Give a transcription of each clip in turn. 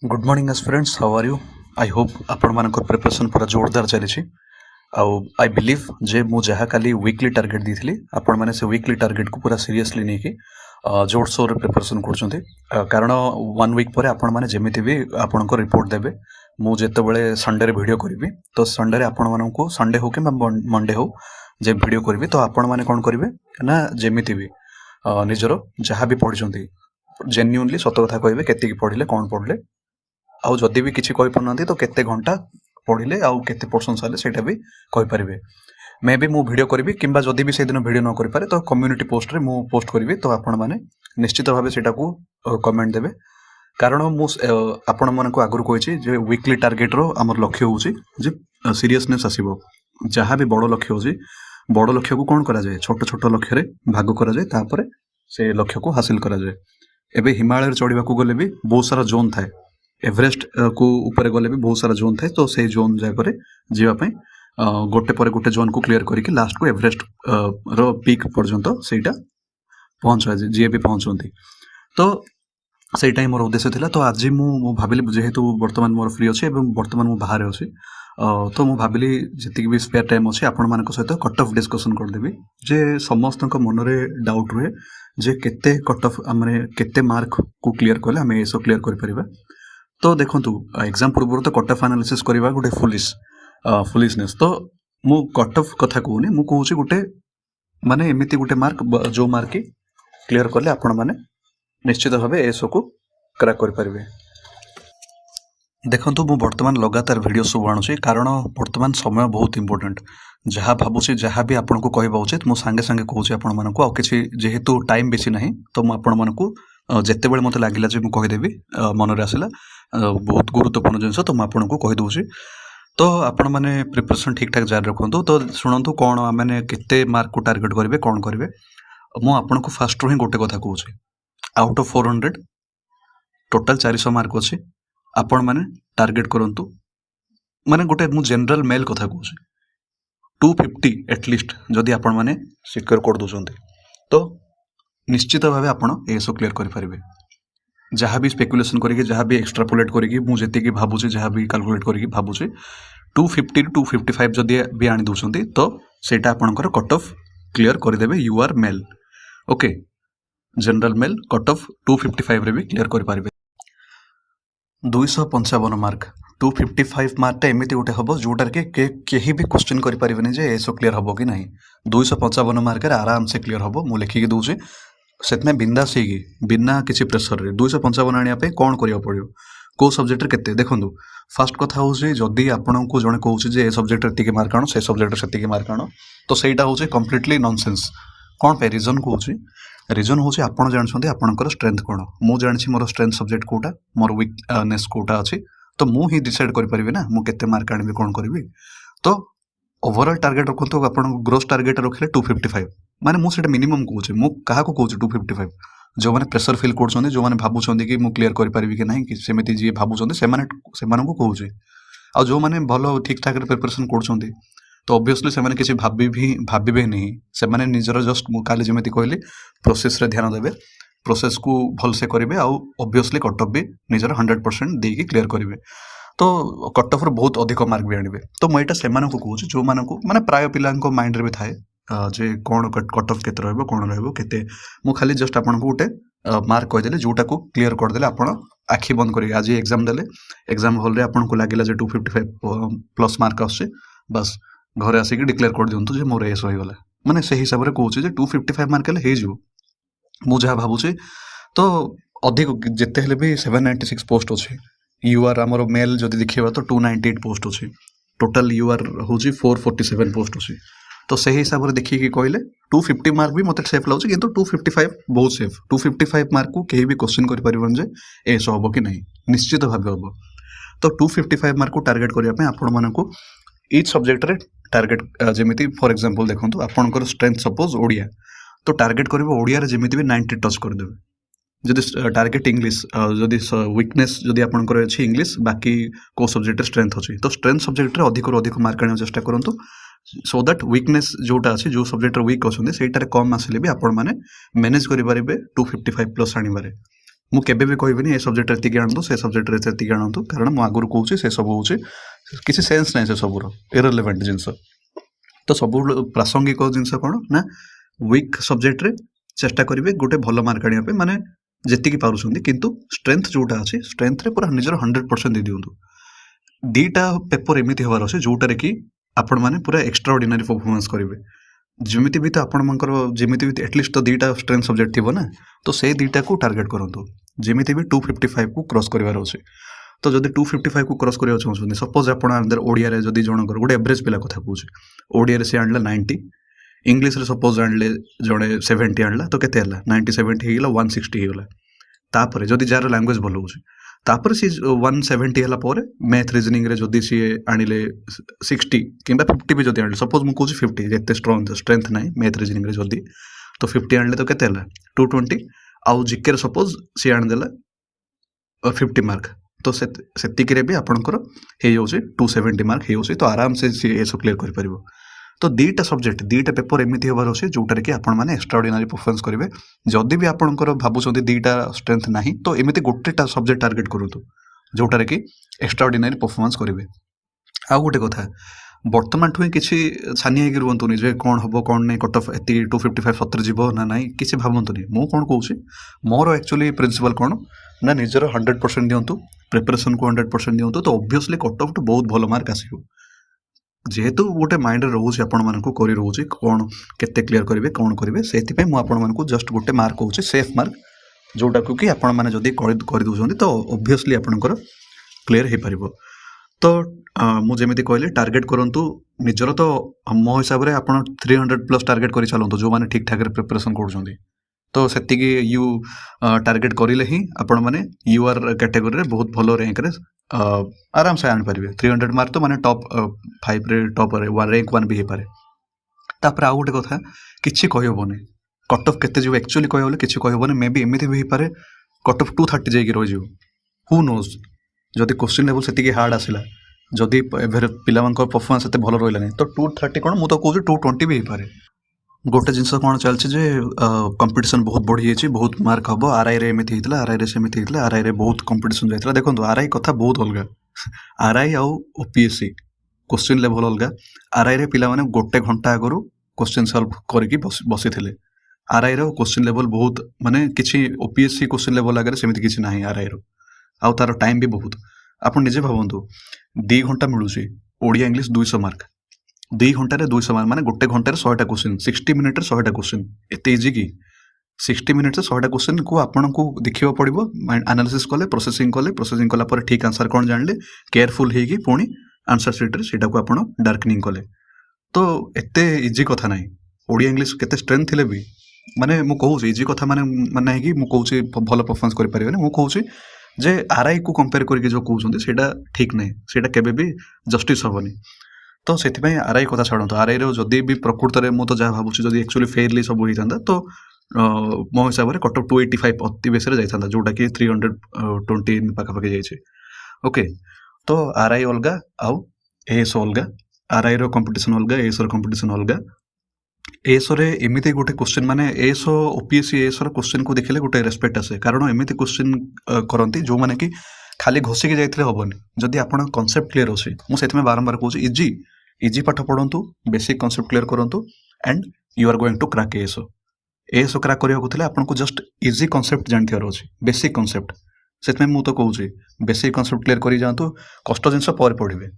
Good morning aspirants, how are you? I hope आपण मानकर preparation पूरा जोरदार चली आई बिलीव जे मु जहाँ काली वीकली टार्गेट दी आपण मैंने से वीकली टार्गेट को पूरा सीरियसली नहीं कि जोर सोर प्रिपरेशन कर कारण 1 वीक पर आपण मैंने जमी भी आपण को रिपोर्ट देवे मु जिते संडे वीडियो करी तो संडे आपण मानक संडे हो कि मंडे हो जे वीडियो करी तो आपण मैंने कौन करेंगे ना जमी भी निजर जहाँ भी पढ़ी जेन्युइनली सत कथा कहे के पढ़ले कौन पढ़ले आउ जदि भी किसी कही पार तो केते घंटा पढ़ले आउ केते पोर्शन सारे सेटा भी कहि परिबे मे भी मु वीडियो करी किंबा जदि भी से दिन वीडियो न करि पारे तो कम्युनिटी पोस्ट रे मु पोस्ट करी तो आपण माने निश्चित भाबे सेटा को कमेंट देबे कारण मु आपण मन को आगु कहि जे वीकली टार्गेट रो हमर लक्ष्य होउची जे सीरियसनेस आसीबो जहाँ भी बड़ लक्ष्य होउची बड़ लक्ष्य को कोन करा जाय छोट छोट लक्ष्य रे भाग करा जाय तापर से लक्ष्य को हासिल करा जाय एबे हिमालय चढ़ा को गले भी बहुत सारा जोन थाए एवरेस्ट को ऊपर गले भी बहुत सारा जोन थाए तो से जोन जाए जीवाई गोटे पर गोटे जोन को क्लीयर करके लास्ट को एवरेस्ट रो पीक पर्यंत सेटा पहुंचा जी भी पहुंचती तो सेटा ही मोर उद्देश्य थिला तो आज मु भाविली जेहेतु वर्तमान मोर फ्री अच्छे वर्तमान मु बाहर अच्छी तो मु भाविली जी भी स्पेयर टाइम अच्छे आपण मान सहित कट ऑफ डिस्कसन करदेवी जे समस्त मन में डाउट रुहे जे केते कट ऑफ आमे केते मार्क को क्लीयर कले आमे एसो क्लीयर कर परिबा तो देखंतु एग्जाम पूर्व तो कट ऑफ एनालिसिस करबा गोटे फुलिशनेस तो मु कट ऑफ कथा कहूनी मु कहूची गोटे माने एमिति गोटे मार्क जो मार्क क्लीयर कले आपण माने निश्चित भावे एसो को क्रैक कर परिबे देखंतु मु वर्तमान लगातार वीडियो सब आणुची कारण वर्तमान समय बहुत इंपोर्टेंट जहाँ भावुची जहाँ भी आपन को कहबा उचित मु संगे संगे कहूची आपण मन को आ किछि जेहेतु टाइम बेसी नहीं तो मु आपण मन को जेते बेले मते लागिला जे मु कहि देबी मन रे आसिला बहुत गुरुत्वपूर्ण जिनस तो मु आपण को कहि दोची तो आपण माने प्रिपरेशन ठीक ठाक जारी रखंतु तो सुनंतु कोन माने केते मार्क को टार्गेट करिवे कोन करिवे मु आपण को फास्ट रो ही गोटे कथा कहूची आउट ऑफ 400 टोटल 400 मार्क अछि आपण माने टार्गेट करंतु माने गोटे मु जनरल मेल कथा कहूची 250 एटलिस्ट जदि आपण माने सिक्योर कर दोचंती तो निश्चित भावे आपण एसो क्लियर करि परिबे जहाँ भी स्पेकुलेशन करिके जहाँ भी एक्सट्रापोलेट करिके मु जेति कि भाबुची जहाँ भी कैलकुलेट करिके भाबुची 250 टू 255 जदि भी आनी दोचंती तो सेटा आपनकर कट ऑफ क्लियर कर देबे you are male okay general male cut off 255 रे भी क्लियर कर परिबे 255 मार्क 255 मार्क एमती गोटे हम जोटार के कहीं भी क्वेश्चन करें जे एसो क्लीयर हम कि ना 255 मार्क आराम से क्लीयर हम मुझे लिखिकी दूसरी से बिंदास बिना किसी प्रेसर रे 255 आने कौन करा पड़ो कौ सब्जेक्ट केते देखो फास्ट कथा हूँ जदि आपण को जड़े कहे ए सब्जेक्ट ये मार्क आण से सब्जेक्ट से मार्क आण तो सहीटा हूँ कम्प्लीटली नॉनसेंस कौन पे रिजन कहूँ रिजन हूँ आपड़ जानते आपंकर स्ट्रेंथ कौन मु जानी मोर स्ट्रेंथ सब्जेक्ट कोटा मोर वीकनेस कोटा अच्छी तो मु ही डिसाइड करें ना मु केते मार्क आनी कौन करी तो ओवरऑल टार्गेट रखु आप ग्रोस टार्गेट रखिले 255 माने मु सेटा मिनिमम कहूँ मु क्या कहूँ 255 जो मैंने प्रेसर फिल कर जो मैंने भावुं कि मु क्लीयर करें कि ना कि सेमती जी भावुं से कहूँ आ जो मैंने भल ठीक ठाक प्रिपरेशन कर तो ऑब्वियसली से किसी भावे नहीं से निजर जस्ट मुझे जमी कहली प्रोसेस रे ध्यान देवे प्रोसेस को भल से करेंगे आउ ऑब्वियसली कट ऑफ भी निजर 100% देकी क्लीयर करेंगे तो कट ऑफ बहुत अधिक मार्क भी आने तो मुझे से कहूँ जो माने प्राय पिला माइंड भी थाए जे कौन कट ऑफ केते रहबो कौन रहबो केते मु खाली जस्ट आपन को गोटे मार्क कहदेले जोटा को क्लीयर करदेले आपन आखि बंद करी आज एग्जाम देले एग्जाम हॉल रे आपन को लागिला जे 255 प्लस मार्क आछे बस घरे आसिक डिक्लेयर कर दिंतु जे मोर एस होइगला माने से हिसाब रे कहूँ जे 255 मार्क ले हेजो मु जहाँ भावुची तो अधिक जिते हेले भी 796 पोस्ट अच्छे यूआर आमर मेल जदि देखा तो 298 पोस्ट अच्छे टोटाल यूआर हूँ 447 पोस्ट अच्छे तो से हिसाब से देखिए कहले 250 मार्क भी मत सेफ लगे कि 255 बहुत सेफ 255 मार्क को कहीं भी क्वेश्चन कर एस हम कि नहीं निश्चित भाव हम तो 255 मार्क को टार्गेट करने आपण को ईच सब्जेक्ट रे टार्गेट जमी फॉर एग्जांपल देखो आपंकर स्ट्रेंथ सपोज ओडिया तो टार्गेट करेंगे ओडिया जमी भी 90 टच करदेवे जदि टार्गेट इंग्लिश जदि वीकनेस जदि आपंकर अच्छी इंग्लिश बाकी को सब्जेक्ट स्ट्रेंथ अच्छी तो स्ट्रेंथ सब्जेक्ट अधिक अधिक मार्क आने चेष्टा करूँ सो दैट वीकनेस जोटा अच्छी जो सब्जेक्ट वीक अच्छे से कम आसिले भी आपण मैंने मैनेज करेंगे 255 प्लस आने ମୁଁ କେବେ ବି କହିବିନି ଏ ସବଜେକ୍ଟରେ ଏତିକି ଆଣନ୍ତୁ ସେ ସବଜେକ୍ଟରେ ଏତିକି ଆଣନ୍ତୁ, କାରଣ ମୁଁ ଆଗରୁ କହୁଛି ସେ ସବୁ ହେଉଛି କିଛି ସେନ୍ସ ନାହିଁ, ସେ ସବୁର ଇରରିଲେଭେଣ୍ଟ ଜିନିଷ। ତ ସବୁ ପ୍ରାସଙ୍ଗିକ ଜିନିଷ କ'ଣ ନା ୱିକ୍ ସବଜେକ୍ଟରେ ଚେଷ୍ଟା କରିବେ ଗୋଟେ ଭଲ ମାର୍କ ଆଣିବା ପାଇଁ, ମାନେ ଯେତିକି ପାରୁଛନ୍ତି, କିନ୍ତୁ ଷ୍ଟ୍ରେନ୍ଥ ଯେଉଁଟା ଅଛି ଷ୍ଟ୍ରେନ୍ଥରେ ପୁରା ନିଜର 100% ଦେଇଦିଅନ୍ତୁ। ଦୁଇଟା ପେପର ଏମିତି ହେବାର ଅଛି ଯେଉଁଟାରେ କି ଆପଣମାନେ ପୁରା ଏକ୍ସଟ୍ରା ଅର୍ଡିନାରୀ ପରଫର୍ମାନ୍ସ କରିବେ। ଯେମିତି ବି ତ ଆପଣଙ୍କର ଯେମିତି ବି ଏଟଲିଷ୍ଟ ତ ଦୁଇଟା ଷ୍ଟ୍ରେନ୍ଥ ସବଜେକ୍ଟ ଥିବ ନା, ତ ସେଇ ଦୁଇଟାକୁ ଟାର୍ଗେଟ୍ କରନ୍ତୁ। ଯେମିତି ବି 255କୁ କ୍ରସ୍ କରିବାର ଅଛି। ତ ଯଦି 255କୁ କ୍ରସ୍ କରିବାକୁ ଚାହୁଁଛନ୍ତି, ସପୋଜ ଆପଣ ଓଡ଼ିଆରେ ଯଦି ଜଣଙ୍କର ଗୋଟେ ଏଭରେଜ ପିଲା କଥା କହୁଛି, ଓଡ଼ିଆରେ ସେ ଆଣିଲା 90, ଇଂଲିଶରେ ସପୋଜ ଆଣିଲେ ଜଣେ 70 ଆଣିଲା, ତ କେତେ ହେଲା 90 70 ହେଇଗଲା 160 ହେଇଗଲା। ତାପରେ ଯଦି ଯାହାର ଲାଙ୍ଗୁଏଜ ଭଲ ହେଉଛି, ତାପରେ ସେ 170 ହେଲା ପରେ ମ୍ୟାଥ ରିଜନିଂରେ ଯଦି ସିଏ ଆଣିଲେ 60 କିମ୍ବା 50 ବି ଯଦି ଆଣିଲେ, ସପୋଜ ମୁଁ କହୁଛି 50, ଏତେ ଷ୍ଟ୍ରେନ୍ଥ ନାହିଁ ମ୍ୟାଥ ରିଜନିଂରେ ଯଦି, ତ 50 ଆଣିଲେ ତ କେତେ ହେଲା 220, ଆଉ ଜିକେରେ ସପୋଜ ସିଏ ଆଣିଦେଲା 50 ମାର୍କ, ତ ସେତିକିରେ ବି ଆପଣଙ୍କର ହେଇଯାଉଛି 270 ମାର୍କ ହେଇଯାଉଛି, ତ ଆରାମସେ ସିଏ ଏସବୁ କ୍ଲିୟର କରିପାରିବ। ତ ଦୁଇଟା ସବଜେକ୍ଟ ଦୁଇଟା ପେପର ଏମିତି ହେବାର ଅଛି ଯେଉଁଟାରେ କି ଆପଣମାନେ ଏକ୍ସଟ୍ରା ଅର୍ଡିନାରୀ ପରଫର୍ମାନ୍ସ କରିବେ। ଯଦି ବି ଆପଣଙ୍କର ଭାବୁଛନ୍ତି ଦୁଇଟା ଷ୍ଟ୍ରେନ୍ଥ ନାହିଁ, ତ ଏମିତି ଗୋଟେଟା ସବଜେକ୍ଟ ଟାର୍ଗେଟ୍ କରନ୍ତୁ ଯେଉଁଟାରେ କି ଏକ୍ସଟ୍ରା ଅର୍ଡିନାରୀ ପରଫର୍ମାନ୍ସ କରିବେ। ଆଉ ଗୋଟେ କଥା, ବର୍ତ୍ତମାନଠୁ ହିଁ କିଛି ଛାନିଆ ହେଇକି ରୁହନ୍ତୁନି ଯେ କ'ଣ ହେବ କ'ଣ ନାହିଁ, କଟ୍ ଅଫ୍ ଏତିକି 255 ସତରେ ଯିବ ନା ନାହିଁ, କିଛି ଭାବନ୍ତୁନି। ମୁଁ କ'ଣ କହୁଛି, ମୋର ଆକ୍ଚୁଆଲି ପ୍ରିନ୍ସିପାଲ୍ କ'ଣ ନା ନିଜର 100% ଦିଅନ୍ତୁ, ପ୍ରିପାରେସନ୍କୁ 100% ଦିଅନ୍ତୁ, ତ ଅବଭିୟସଲି କଟ୍ ଅଫ୍ଠୁ ବହୁତ ଭଲ ମାର୍କ ଆସିବ। ଯେହେତୁ ଗୋଟେ ମାଇଣ୍ଡରେ ରହୁଛି ଆପଣମାନଙ୍କୁ କରି ରହୁଛି କ'ଣ କେତେ କ୍ଲିୟର କରିବେ କ'ଣ କରିବେ, ସେଥିପାଇଁ ମୁଁ ଆପଣମାନଙ୍କୁ ଜଷ୍ଟ ଗୋଟେ ମାର୍କ କହୁଛି, ସେଫ୍ ମାର୍କ, ଯେଉଁଟାକୁ କି ଆପଣମାନେ ଯଦି କରିଦେଉଛନ୍ତି ତ ଅବଭିୟସଲି ଆପଣଙ୍କର କ୍ଲିୟର ହେଇପାରିବ। ତ ମୁଁ ଯେମିତି କହିଲି ଟାର୍ଗେଟ୍ କରନ୍ତୁ ନିଜର, ତ ମୋ ହିସାବରେ ଆପଣ 300+ ଟାର୍ଗେଟ୍ କରି ଚାଲନ୍ତୁ ଯେଉଁମାନେ ଠିକ୍ ଠାକ୍ରେ ପ୍ରିପାରେସନ୍ କରୁଛନ୍ତି। ତ ସେତିକି ଟାର୍ଗେଟ୍ କରିଲେ ହିଁ ଆପଣମାନେ UR କ୍ୟାଟେଗୋରୀରେ ବହୁତ ଭଲ ର୍ୟାଙ୍କରେ ଆରାମସେ ଆଣିପାରିବେ। 300 ମାର୍କ ତ ମାନେ ଟପ୍ 5ରେ ଟପ୍ରେ ର୍ୟାଙ୍କ 1 ବି ହେଇପାରେ। ତାପରେ ଆଉ ଗୋଟେ କଥା, କିଛି କହିହେବନି କଟ୍ ଅଫ୍ କେତେ ଯିବ, ଆକ୍ଚୁଆଲି କହିବାକୁ କିଛି କହିହେବନି। ମେ ବି ଏମିତି ବି ହେଇପାରେ କଟ୍ ଅଫ୍ 230 ଯାଇକି ରହିଯିବ, ହୁ ନୋଜ୍। ଯଦି କୋଶ୍ଚିନ୍ ଲେଭେଲ୍ ସେତିକି ହାର୍ଡ଼ ଆସିଲା, ଯଦି ଏବେ ପିଲାମାନଙ୍କର ପରଫର୍ମାନ୍ସ ଏତେ ଭଲ ରହିଲାନି, ତ 230 କ'ଣ, ମୁଁ ତ କହୁଛି 220 ବି ହେଇପାରେ। ଗୋଟେ ଜିନିଷ କ'ଣ ଚାଲିଛି ଯେ କମ୍ପିଟିସନ୍ ବହୁତ ବଢ଼ିଯାଇଛି, ବହୁତ ମାର୍କ ହେବ। RIରେ ଏମିତି ହେଇଥିଲା, RIରେ ସେମିତି ହେଇଥିଲା, RIରେ ବହୁତ କମ୍ପିଟିସନ୍ ଯାଇଥିଲା। ଦେଖନ୍ତୁ RI କଥା ବହୁତ ଅଲଗା, RI ଆଉ OPSC କୋଶ୍ଚିନ୍ ଲେଭେଲ୍ ଅଲଗା। RIରେ ପିଲାମାନେ 1 ଘଣ୍ଟା ଆଗରୁ କୋଶ୍ଚିନ୍ ସଲ୍ଭ କରିକି ବସିଥିଲେ। RIର କୋଶ୍ଚିନ୍ ଲେଭେଲ୍ ବହୁତ, ମାନେ କିଛି OPSC କୋଶ୍ଚିନ୍ ଲେଭେଲ୍ ଆଗରେ ସେମିତି କିଛି ନାହିଁ RIର, ଆଉ ତାର ଟାଇମ୍ ବି ବହୁତ। ଆପଣ ନିଜେ ଭାବନ୍ତୁ, 2 ଘଣ୍ଟା ମିଳୁଛି, ଓଡ଼ିଆ ଇଂଲିଶ 200 ମାର୍କ, 2 ଘଣ୍ଟାରେ 200 ମାର୍କ, ମାନେ 1 ଘଣ୍ଟାରେ 100ଟା କୋଶ୍ଚିନ୍, 60 ମିନିଟ୍ରେ 100ଟା କୋଶ୍ଚିନ୍। ଏତେ ଇଜି କି 60 ମିନିଟ୍ରେ 100ଟା କୋଶ୍ଚିନ୍କୁ ଆପଣଙ୍କୁ ଦେଖିବାକୁ ପଡ଼ିବ, ଆନାଲିସିସ୍ କଲେ, ପ୍ରୋସେସିଂ କଲା ପରେ ଠିକ୍ ଆନ୍ସର୍ କ'ଣ ଜାଣିଲେ, କେୟାରଫୁଲ୍ ହେଇକି ପୁଣି ଆନ୍ସର୍ ସିଟ୍ରେ ସେଇଟାକୁ ଆପଣ ଡାର୍କନିଂ କଲେ। ତ ଏତେ ଇଜି କଥା ନାହିଁ। ଓଡ଼ିଆ ଇଂଲିଶ କେତେ ଷ୍ଟ୍ରେନ୍ଥ ଥିଲେ ବି, ମାନେ ମୁଁ କହୁଛି ଇଜି କଥା ମାନେ ନାହିଁ କି ମୁଁ କହୁଛି ଭଲ ପରଫର୍ମାନ୍ସ କରିପାରିବେନି, ମୁଁ କହୁଛି ଯେ RIକୁ କମ୍ପେୟାର କରିକି ଯେଉଁ କହୁଛନ୍ତି ସେଇଟା ଠିକ୍ ନାହିଁ, ସେଇଟା କେବେ ବି ଜଷ୍ଟିସ୍ ହେବନି। ତ ସେଥିପାଇଁ RI କଥା ଛାଡ଼ନ୍ତୁ। RIର ଯଦି ବି ପ୍ରକୃତରେ ମୁଁ ତ ଯାହା ଭାବୁଛି ଯଦି ଆକ୍ଚୁଆଲି ଫେୟାରଲି ସବୁ ହେଇଥାନ୍ତା, ତ ମୋ ହିସାବରେ କଟ୍ ଅଫ୍ 285 ଅତି ବେଶୀରେ ଯାଇଥାନ୍ତା, ଯେଉଁଟାକି 320 ପାଖାପାଖି ଯାଇଛି। ଓକେ, ତ RI ଅଲଗା ଆଉ ASO ଅଲଗା, RIର କମ୍ପିଟିସନ୍ ଅଲଗା, ASOର କମ୍ପିଟିସନ୍ ଅଲଗା। ASOରେ ଏମିତି ଗୋଟେ କୋଶ୍ଚିନ୍, ମାନେ ASO OPSC ASOର କୋଶ୍ଚିନ୍କୁ ଦେଖିଲେ ଗୋଟେ ରେସ୍ପେକ୍ଟ ଆସେ, କାରଣ ଏମିତି କୋଶ୍ଚିନ୍ କରନ୍ତି ଯେଉଁମାନେ କି ଖାଲି ଘୋଷିକି ଯାଇଥିଲେ ହେବନି। ଯଦି ଆପଣଙ୍କ କନସେପ୍ଟ କ୍ଲିୟର ଅଛି, ମୁଁ ସେଥିପାଇଁ ବାରମ୍ବାର କହୁଛି ଇଜି ପାଠ ପଢ଼ନ୍ତୁ, ବେସିକ୍ କନସେପ୍ଟ କ୍ଲିୟର କରନ୍ତୁ, and you are going to crack ASO। ASO crack କରିବାକୁ ଥିଲେ ଆପଣଙ୍କୁ ଜଷ୍ଟ ଇଜି କନସେପ୍ଟ ଜାଣିଥିବାର ଅଛି, ବେସିକ୍ କନସେପ୍ଟ। ସେଥିପାଇଁ ମୁଁ ତ କହୁଛି ବେସିକ୍ କନସେପ୍ଟ କ୍ଲିୟର କରି ଯାଆନ୍ତୁ, କଷ୍ଟ ଜିନିଷ ପରେ ପଢ଼ିବେ।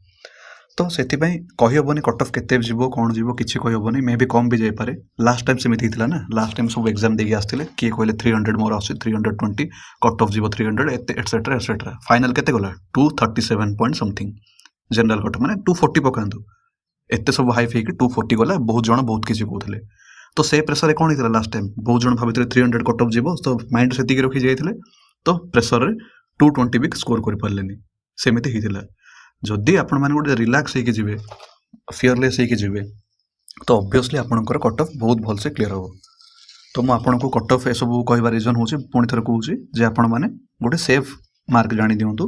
ତ ସେଥିପାଇଁ କହିହେବନି କଟ୍ ଅଫ୍ କେତେ ଯିବ କ'ଣ ଯିବ, କିଛି କହିହେବନି, ମେ ବି କମ୍ ବି ଯାଇପାରେ। ଲାଷ୍ଟ ଟାଇମ୍ ସେମିତି ହେଇଥିଲା ନା, ଲାଷ୍ଟ ଟାଇମ୍ ସବୁ ଏକ୍ଜାମ୍ ଦେଇକି ଆସିଥିଲେ, କିଏ କହିଲେ 300 ମୋର ଆସୁଛି, 320 କଟ୍ ଅଫ୍ ଯିବ 300, ଏଟସେଟ୍ରା ଏଟସେଟ୍ରା। ଫାଇନାଲ୍ କେତେ ଗଲା 237 ପଏଣ୍ଟ ସମଥିଙ୍ଗ। ଜେନେରାଲ୍ କଟ୍ ମାନେ 240 ପକାନ୍ତୁ, ଏତେ ସବୁ ହାଇଫ୍ ହେଇକି 240 ଗଲା। ବହୁତ ଜଣ ବହୁତ କିଛି କହୁଥିଲେ, ତ ସେ ପ୍ରେସରରେ କ'ଣ ହେଇଥିଲା ଲାଷ୍ଟ ଟାଇମ୍, ବହୁତ ଜଣ ଭାବିଥିଲେ 300 କଟ୍ ଅଫ୍ ଯିବ, ତ ମାଇଣ୍ଡ ସେତିକି ରଖି ଯାଇଥିଲେ, ତ ପ୍ରେସରରେ 220 ବି ସ୍କୋର କରିପାରିଲେନି, ସେମିତି ହେଇଥିଲା। ଯଦି ଆପଣମାନେ ଗୋଟେ ରିଲାକ୍ସ ହେଇକି ଯିବେ, ଫିୟରଲେସ୍ ହେଇକି ଯିବେ, ତ ଅବଭିୟସଲି ଆପଣଙ୍କର କଟ୍ ଅଫ୍ ବହୁତ ଭଲସେ କ୍ଲିୟର ହେବ। ତ ମୁଁ ଆପଣଙ୍କୁ କଟ୍ ଅଫ୍ ଏସବୁ କହିବା ରିଜନ୍ ହେଉଛି, ପୁଣି ଥରେ କହୁଛି ଯେ ଆପଣମାନେ ଗୋଟେ ସେଫ୍ ମାର୍କ ଜାଣିଦିଅନ୍ତୁ।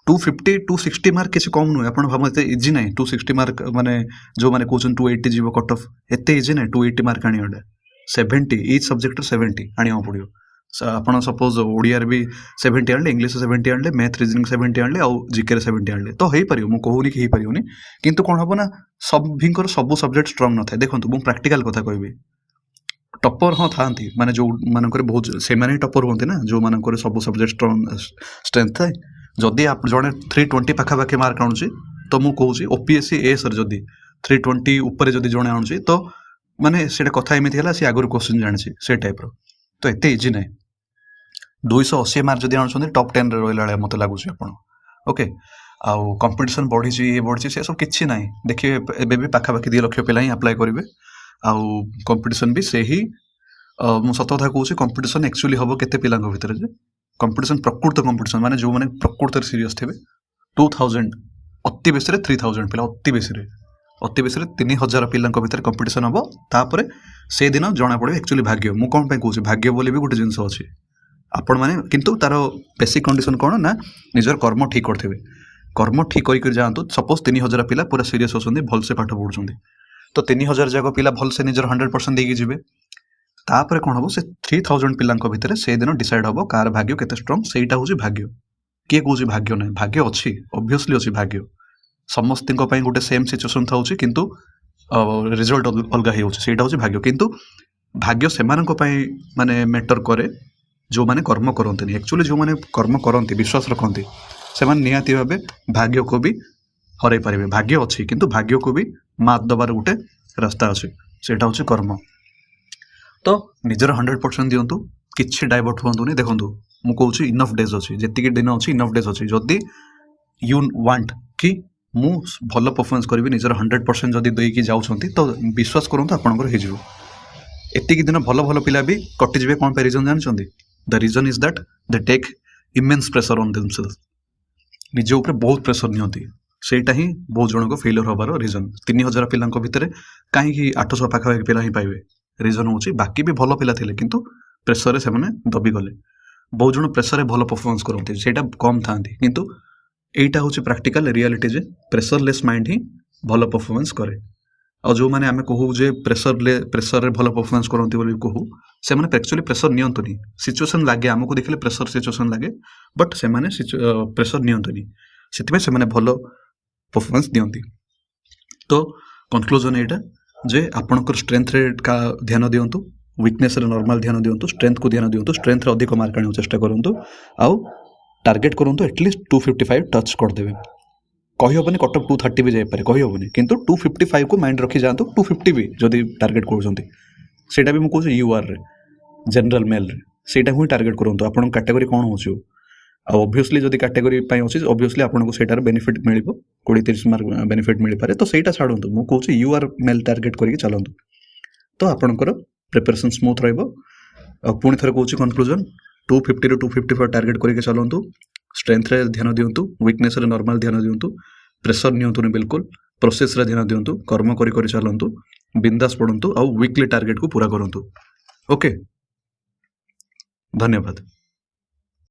250 260 ମାର୍କ କିଛି କମ୍ ନୁହେଁ। ଆପଣ ଭାବନ୍ତି ଏତେ ଇଜି ନାହିଁ 260 ମାର୍କ, ମାନେ ଯେଉଁମାନେ କହୁଛନ୍ତି 280 ଯିବ କଟ୍ ଅଫ୍, ଏତେ ଇଜି ନାହିଁ 280 ମାର୍କ ଆଣିବାଟା। 70 ଇଚ୍ ସବଜେକ୍ଟରେ 70 ଆଣିବାକୁ ପଡ଼ିବ। ଆପଣ ସପୋଜ ଓଡ଼ିଆରେ ବି 70 ଆଣିଲେ, ଇଂଲିଶ 70 ଆଣିଲେ, ମ୍ୟାଥ ରିଜନିଂ 70 ଆଣିଲେ, ଆଉ ଜିକେରେ 70 ଆଣିଲେ ତ ହେଇପାରିବ। ମୁଁ କହୁନି କି ହେଇପାରିବନି, କିନ୍ତୁ କ'ଣ ହବ ନା ସଭିଙ୍କର ସବୁ ସବଜେକ୍ଟ ଷ୍ଟ୍ରଙ୍ଗ ନଥାଏ। ଦେଖନ୍ତୁ ମୁଁ ପ୍ରାକ୍ଟିକାଲ କଥା କହିବି, ଟପର ହଁ ଥାଆନ୍ତି, ମାନେ ଯେଉଁମାନଙ୍କର ବହୁତ ସେମାନେ ହିଁ ଟପର ହୁଅନ୍ତି ନା, ଯେଉଁମାନଙ୍କର ସବୁ ସବଜେକ୍ଟ ଷ୍ଟ୍ରେନ୍ଥ ଥାଏ। ଯଦି ଜଣେ 320 ପାଖାପାଖି ମାର୍କ ଆଣୁଛି ତ ମୁଁ କହୁଛି OPSC ଏସ୍ରେ ଯଦି 320 ଉପରେ ଯଦି ଜଣେ ଆଣୁଛି ତ ମାନେ ସେଇଟା କଥା ଏମିତି ହେଲା ସେ ଆଗରୁ କୋଶ୍ଚିନ୍ ଜାଣିଛି ସେ ଟାଇପ୍ର, ତ ଏତେ ଇଜି ନାହିଁ। 280 ମାର୍କ ଯଦି ଆଣୁଛନ୍ତି ଟପ୍ 10ରେ ରହିଲା ଭଳିଆ ମୋତେ ଲାଗୁଛି ଆପଣ। ଓକେ, ଆଉ କମ୍ପିଟିସନ୍ ବଢ଼ିଛି, ଇଏ ବଢ଼ିଛି, ସେସବୁ କିଛି ନାହିଁ। ଦେଖିବେ ଏବେ ବି ପାଖାପାଖି 2 ଲକ୍ଷ ପିଲା ହିଁ ଆପ୍ଲାଏ କରିବେ, ଆଉ କମ୍ପିଟିସନ୍ ବି ସେହି ମୁଁ ସତ କଥା କହୁଛି, କମ୍ପିଟିସନ୍ ଆକ୍ଚୁଆଲି ହେବ କେତେ ପିଲାଙ୍କ ଭିତରେ ଯେ କମ୍ପିଟିସନ୍ ପ୍ରକୃତ କମ୍ପିଟିସନ୍ ମାନେ ଯେଉଁମାନେ ପ୍ରକୃତରେ ସିରିୟସ୍ ଥିବେ 2000 ଅତି ବେଶୀରେ 3000 ପିଲା, ଅତି ବେଶୀରେ 3000 ପିଲାଙ୍କ ଭିତରେ କମ୍ପିଟିସନ୍ ହେବ। ତାପରେ ସେଦିନ ଜଣାପଡ଼ିବ ଆକ୍ଚୁଆଲି ଭାଗ୍ୟ। ମୁଁ କ'ଣ ପାଇଁ କହୁଛି ଭାଗ୍ୟ ବୋଲି ବି ଗୋଟେ ଜିନିଷ ଅଛି ଆପଣମାନେ, କିନ୍ତୁ ତାର ବେସିକ୍ କଣ୍ଡିସନ୍ କ'ଣ ନା ନିଜର କର୍ମ ଠିକ୍ କରିଥିବେ। କର୍ମ ଠିକ୍ କରିକି ଯାଆନ୍ତୁ। ସପୋଜ୍ 3000 ପିଲା ପୁରା ସିରିୟସ୍ ଅଛନ୍ତି, ଭଲସେ ପାଠ ପଢ଼ୁଛନ୍ତି, ତ 3000 ଯାକ ପିଲା ଭଲସେ ନିଜର 100% ଦେଇକି ଯିବେ। ତାପରେ କ'ଣ ହେବ, ସେ 3000 ପିଲାଙ୍କ ଭିତରେ ସେଇଦିନ ଡିସାଇଡ୍ ହେବ କାହାର ଭାଗ୍ୟ କେତେ ଷ୍ଟ୍ରଙ୍ଗ। ସେଇଟା ହେଉଛି ଭାଗ୍ୟ। କିଏ କହୁଛି ଭାଗ୍ୟ ନାହିଁ? ଭାଗ୍ୟ ଅଛି, ଅବଭିୟସଲି ଅଛି ଭାଗ୍ୟ। ସମସ୍ତଙ୍କ ପାଇଁ ଗୋଟେ ସେମ୍ ସିଚୁଏସନ୍ ଥାଉଛି, କିନ୍ତୁ ରେଜଲ୍ଟ ଅଲଗା ହେଇଯାଉଛି, ସେଇଟା ହେଉଛି ଭାଗ୍ୟ। କିନ୍ତୁ ଭାଗ୍ୟ ସେମାନଙ୍କ ପାଇଁ ମାନେ ମ୍ୟାଟର୍ କରେ ଯେଉଁମାନେ କର୍ମ କରନ୍ତିନି। ଆକ୍ଚୁଆଲି ଯେଉଁମାନେ କର୍ମ କରନ୍ତି, ବିଶ୍ୱାସ ରଖନ୍ତି, ସେମାନେ ନିହାତି ଭାବେ ଭାଗ୍ୟକୁ ବି ହରାଇ ପାରିବେ। ଭାଗ୍ୟ ଅଛି, କିନ୍ତୁ ଭାଗ୍ୟକୁ ବି ମାତ୍ ଦେବାର ଗୋଟେ ରାସ୍ତା ଅଛି, ସେଇଟା ହେଉଛି କର୍ମ। ତ ନିଜର 100% ଦିଅନ୍ତୁ, କିଛି ଡାଇଭର୍ଟ ହୁଅନ୍ତୁନି। ଦେଖନ୍ତୁ ମୁଁ କହୁଛି ଇନଫ୍ ଡେଜ୍ ଅଛି, ଯେତିକି ଦିନ ଅଛି ଇନଫ୍ ଡେଜ୍ ଅଛି। ଯଦି ୟୁ ୱାଣ୍ଟ କି ମୁଁ ଭଲ ପରଫର୍ମାନ୍ସ କରିବି, ନିଜର 100% ଯଦି ଦେଇକି ଯାଉଛନ୍ତି ତ ବିଶ୍ୱାସ କରନ୍ତୁ ଆପଣଙ୍କର ହେଇଯିବ। ଏତିକି ଦିନ ଭଲ ଭଲ ପିଲା ବି କଟିଯିବେ। କ'ଣ ପାଇଁ ରିଜନ୍ ଜାଣିଛନ୍ତି? The reason is that they take immense pressure on themselves. ନିଜ ଉପରେ ବହୁତ ପ୍ରେସର ନିଅନ୍ତି, ସେଇଟା ହିଁ ବହୁତ ଜଣଙ୍କ ଫେଲିୟର ହେବାର ରିଜନ୍। 3000 ପିଲାଙ୍କ ଭିତରେ କାହିଁକି 800 ପାଖାପାଖି ପିଲା ହିଁ ପାଇବେ? ରିଜନ୍ ହେଉଛି ବାକି ବି ଭଲ ପିଲା ଥିଲେ, କିନ୍ତୁ ପ୍ରେସରରେ ସେମାନେ ଦବିଗଲେ। ବହୁତ ଜଣ ପ୍ରେସରରେ ଭଲ ପରଫର୍ମାନ୍ସ କରନ୍ତି, ସେଇଟା କମ୍ ଥାଆନ୍ତି, କିନ୍ତୁ ଏଇଟା ହେଉଛି ପ୍ରାକ୍ଟିକାଲ ରିଆଲିଟି ଯେ ପ୍ରେସରଲେସ୍ ମାଇଣ୍ଡ ହିଁ ଭଲ ପରଫର୍ମାନ୍ସ କରେ। ଆଉ ଯେଉଁମାନେ ଆମେ କହୁ ଯେ ପ୍ରେସରରେ ଭଲ ପରଫର୍ମାନ୍ସ କରନ୍ତି ବୋଲି କହୁ, ସେମାନେ ଆକ୍ଚୁଆଲି ପ୍ରେସର ନିଅନ୍ତୁନି। ସିଚୁଏସନ୍ ଲାଗେ, ଆମକୁ ଦେଖିଲେ ପ୍ରେସର ସିଚୁଏସନ୍ ଲାଗେ, ବଟ୍ ସେମାନେ ପ୍ରେସର ନିଅନ୍ତୁନି, ସେଥିପାଇଁ ସେମାନେ ଭଲ ପରଫର୍ମାନ୍ସ ଦିଅନ୍ତି। ତ କନକ୍ଲୁଜନ୍ ଏଇଟା ଯେ ଆପଣଙ୍କର ଷ୍ଟ୍ରେନ୍ଥରେ ଧ୍ୟାନ ଦିଅନ୍ତୁ, ୱିକନେସ୍ରେ ନର୍ମାଲ ଧ୍ୟାନ ଦିଅନ୍ତୁ, ଷ୍ଟ୍ରେନ୍ଥକୁ ଧ୍ୟାନ ଦିଅନ୍ତୁ। ଷ୍ଟ୍ରେନ୍ଥରେ ଅଧିକ ମାର୍କ ଆଣିବାକୁ ଚେଷ୍ଟା କରନ୍ତୁ, ଆଉ ଟାର୍ଗେଟ୍ କରନ୍ତୁ ଆଟଲିଷ୍ଟ 255 ଟଚ୍ କରିଦେବେ। କହିହେବନି କଟଅଫ୍ 230 ବି ଯାଇପାରେ, କହିହେବନି, କିନ୍ତୁ 255କୁ ମାଇଣ୍ଡ ରଖି ଯାଆନ୍ତୁ। 250 ବି ଯଦି ଟାର୍ଗେଟ୍ କରୁଛନ୍ତି, ସେଇଟା ବି ମୁଁ କହୁଛି URରେ, ଜେନେରାଲ ମେଲ୍ରେ, ସେଇଟା ହିଁ ଟାର୍ଗେଟ୍ କରନ୍ତୁ। ଆପଣଙ୍କ କାଟେଗୋରୀ କ'ଣ ହେଉଛି, ଆଉ ଅବଭିୟସଲି ଯଦି କାଟେଗୋରୀ ପାଇଁ ଅଛି, ଅବଭିୟସଲି ଆପଣଙ୍କୁ ସେଇଟାର ବେନିଫିଟ୍ ମିଳିବ, 20-30 ମାର୍କ ବେନିଫିଟ୍ ମିଳିପାରେ। ତ ସେଇଟା ଛାଡ଼ନ୍ତୁ, ମୁଁ କହୁଛି UR ମେଲ୍ ଟାର୍ଗେଟ୍ କରିକି ଚାଲନ୍ତୁ, ତ ଆପଣଙ୍କର ପ୍ରିପାରେସନ୍ ସ୍ମୁଥ୍ ରହିବ। ଆଉ ପୁଣି ଥରେ କହୁଛି କନକ୍ଲୁଜନ୍, 250ରୁ 255 ଟାର୍ଗେଟ୍ କରିକି ଚାଲନ୍ତୁ। ଷ୍ଟ୍ରେନ୍ଥରେ ଧ୍ୟାନ ଦିଅନ୍ତୁ, ୱିକନେସ୍ରେ ନର୍ମାଲ ଧ୍ୟାନ ଦିଅନ୍ତୁ, ପ୍ରେସର ନିଅନ୍ତୁନି ବିଲକୁଲ, ପ୍ରୋସେସ୍ରେ ଧ୍ୟାନ ଦିଅନ୍ତୁ, କର୍ମ କରି କରି ଚାଲନ୍ତୁ, ବିନ୍ଦାସ ପଢ଼ନ୍ତୁ, ଆଉ ୱିକଲି ଟାର୍ଗେଟକୁ ପୁରା କରନ୍ତୁ। ଓକେ, ଧନ୍ୟବାଦ।